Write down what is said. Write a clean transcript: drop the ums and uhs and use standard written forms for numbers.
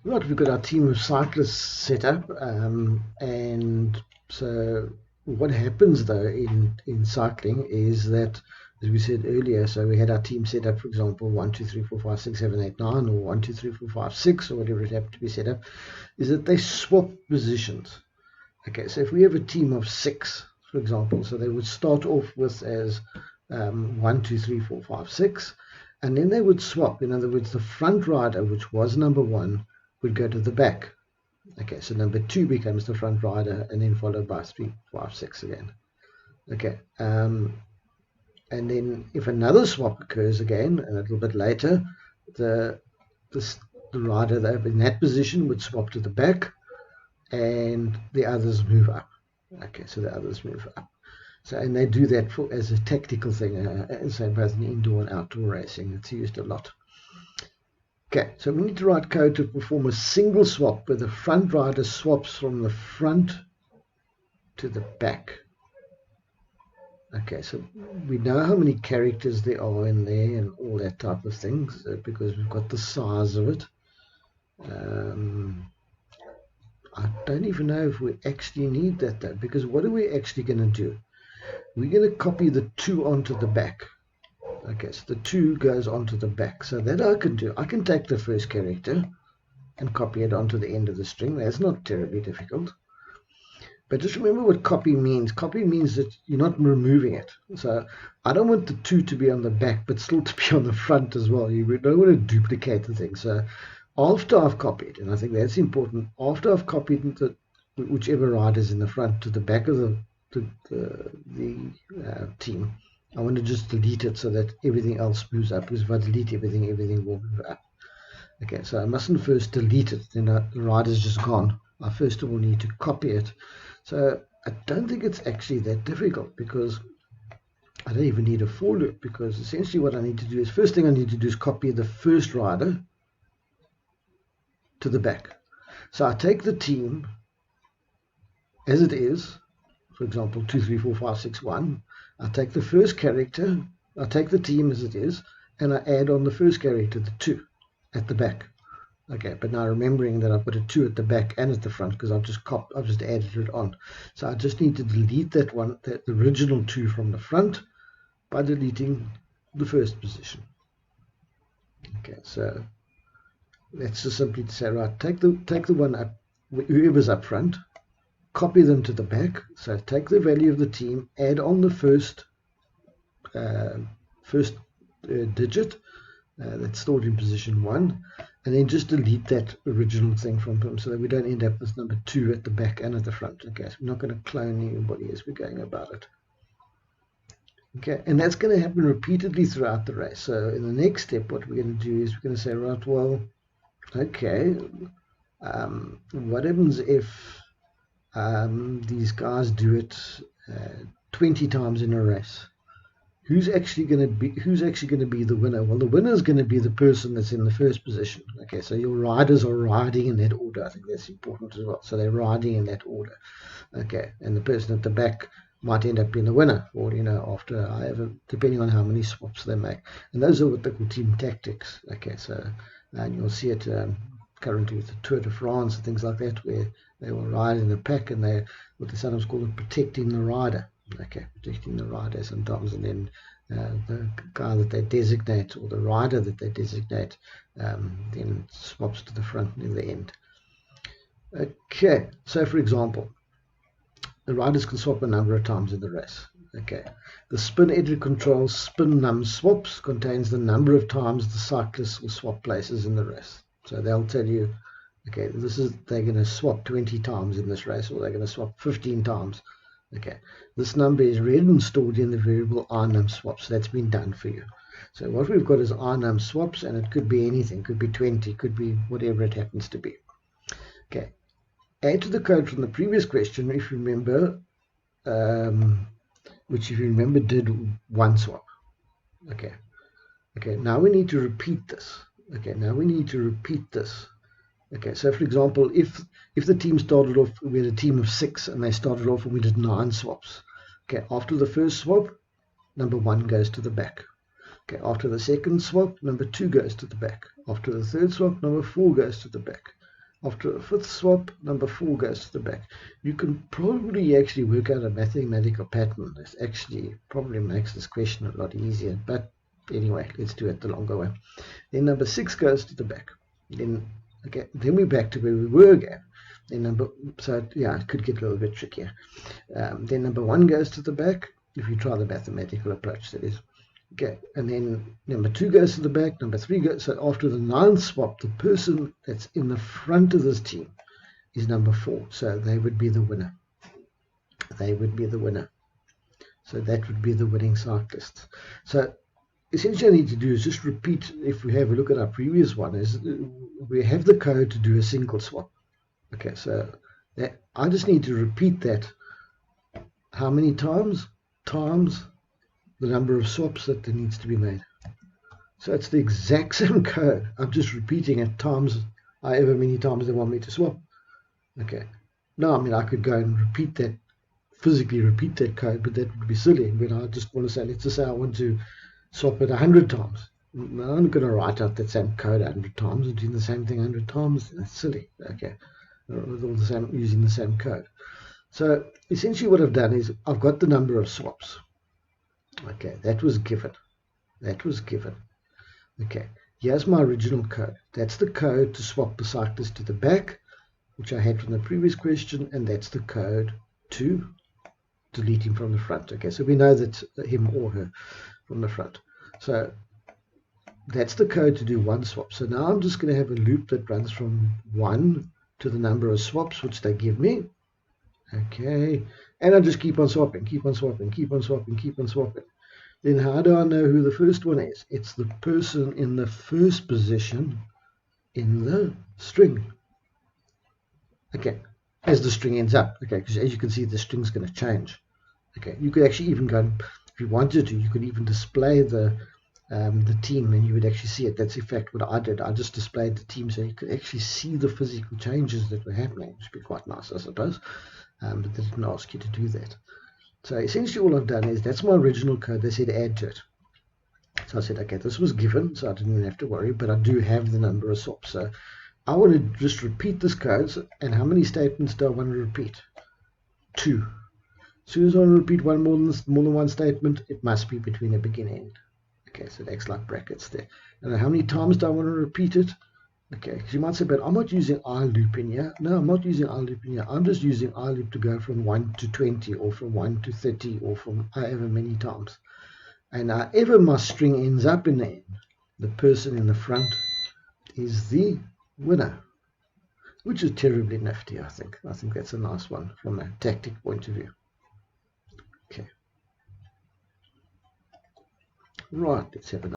Right, we've got our team of cyclists set up, and so what happens though in cycling is that, as we said earlier, so we had our team set up, for example, 1, 2, 3, 4, 5, 6, 7, 8, 9, or 1, 2, 3, 4, 5, 6, or whatever it happened to be set up, is that they swap positions. Okay, so if we have a team of six, for example, so they would start off with as 1, 2, 3, 4, 5, 6, and then they would swap. In other words, the front rider, which was number one, would go to the back. Okay, so number two becomes the front rider, and then followed by 3, 5, 6 again. Okay, and then if another swap occurs again, a little bit later, the the, the rider that in that position would swap to the back, and the others move up. Okay, so the others move up. So, and they do that as a tactical thing, same both in indoor and outdoor racing. It's used a lot. Okay, so we need to write code to perform a single swap where the front rider swaps from the front to the back. Okay, so we know how many characters there are in there and all that type of things because we've got the size of it. I don't even know if we actually need that though, because what are we actually going to do? We're going to copy the 2 onto the back. Okay, so the 2 goes onto the back. So that I can do. I can take the first character and copy it onto the end of the string. That's not terribly difficult. But just remember what copy means. Copy means that you're not removing it. So I don't want the 2 to be on the back, but still to be on the front as well. You don't want to duplicate the thing. So after I've copied, and I think that's important, after I've copied whichever rider is in the front to the back of the team, I want to just delete it so that everything else moves up. Because if I delete everything, everything will move up. Okay, so I mustn't first delete it, then the rider's just gone. I first of all need to copy it. So I don't think it's actually that difficult because I don't even need a for loop, because essentially what I need to do is, first thing I need to do is copy the first rider to the back. So I take the team as it is, for example, 2, 3, 4, 5, 6, 1. I take the first character, I take the team as it is, and I add on the first character, the 2, at the back. Okay, but now remembering that I've got a 2 at the back and at the front because I've just added it on. So I just need to delete that one, that original 2 from the front by deleting the first position. Okay, so that's just simply to say, right, take the one up, whoever's up front, copy them to the back. So take the value of the team, add on the first digit that's stored in position 1, and then just delete that original thing from them so that we don't end up with number 2 at the back and at the front. Okay, so we're not going to clone anybody as we're going about it. Okay, and that's going to happen repeatedly throughout the race. So in the next step, what we're going to do is we're going to say, right, well, okay, what happens if these guys do it 20 times in a race? Who's actually going to be the winner? Well, the winner is going to be the person that's in the first position. Okay, so your riders are riding in that order. I think that's important as well. So they're riding in that order. Okay, and the person at the back might end up being the winner, or after however, depending on how many swaps they make. And those are what they call team tactics. Okay, so and you'll see it currently with the Tour de France and things like that, where they will ride in a pack, and they what they sometimes call it protecting the rider. Okay, protecting the rider sometimes, and then the guy that they designate, or the rider that they designate, then swaps to the front near the end. Okay, so for example, the riders can swap a number of times in the race. Okay, the spin edge control spin num swaps contains the number of times the cyclists will swap places in the race. So they'll tell you, okay, they're going to swap 20 times in this race, or they're going to swap 15 times. Okay, this number is read and stored in the variable rnum swaps. That's been done for you. So what we've got is rnum swaps, and it could be anything. Could be 20, could be whatever it happens to be. Okay, add to the code from the previous question, if you remember, which if you remember did one swap. Okay, now we need to repeat this. Okay, so for example, if the team started off, we had a team of 6 and they started off and we did 9 swaps. Okay, after the first swap, number 1 goes to the back. Okay, after the second swap, number 2 goes to the back. After the third swap, number 4 goes to the back. After a fifth swap, number 4 goes to the back. You can probably actually work out a mathematical pattern. This actually probably makes this question a lot easier. But anyway, let's do it the longer way. Then number 6 goes to the back. Then we're back to where we were again. Then it could get a little bit trickier. Then number 1 goes to the back. If you try the mathematical approach, that is. Okay, and then number 2 goes to the back, number 3 goes, so after the 9th swap, the person that's in the front of this team is number 4, so they would be the winner. They would be the winner. So that would be the winning cyclist. So essentially what I need to do is just repeat, if we have a look at our previous one, is we have the code to do a single swap. Okay, so I just need to repeat that how many times? Times the number of swaps that there needs to be made. So it's the exact same code. I'm just repeating it times however many times they want me to swap. Okay. Now, I mean, I could go and repeat that, physically repeat that code, but that would be silly. When I just want to say, let's just say I want to swap it 100 times. I'm not going to write out that same code 100 times and doing the same thing 100 times. That's silly. Okay. With all the same, using the same code. So essentially what I've done is I've got the number of swaps. Okay, that was given. That was given. Okay, here's my original code. That's the code to swap the cyclist to the back, which I had from the previous question, and that's the code to delete him from the front. Okay, so we know that's him or her from the front. So that's the code to do one swap. So now I'm just going to have a loop that runs from 1 to the number of swaps which they give me. Okay, and I just keep on swapping, keep on swapping, keep on swapping, keep on swapping. Then how do I know who the first one is? It's the person in the first position in the string. Okay, as the string ends up. Okay, because as you can see, the string's going to change. Okay, you could actually even go, if you wanted to, you could even display the team, and you would actually see it. That's in fact what I did. I just displayed the team so you could actually see the physical changes that were happening, which would be quite nice, I suppose. But they didn't ask you to do that. So essentially all I've done is, that's my original code. They said add to it. So I said, okay, this was given, so I didn't even have to worry, but I do have the number of swaps. So I want to just repeat this code. And how many statements do I want to repeat? 2. As soon as I want to repeat more than one statement, it must be between a beginning and end. Okay, so it acts like brackets there. And how many times do I want to repeat it? Okay, because you might say, but I'm not using iLoop in here. No, I'm not using iLoop in here. I'm just using iLoop to go from 1 to 20 or from 1 to 30 or from however many times. And however my string ends up in the end, the person in the front is the winner, which is terribly nifty, I think. I think that's a nice one from a tactic point of view. Okay. Right, let's have another.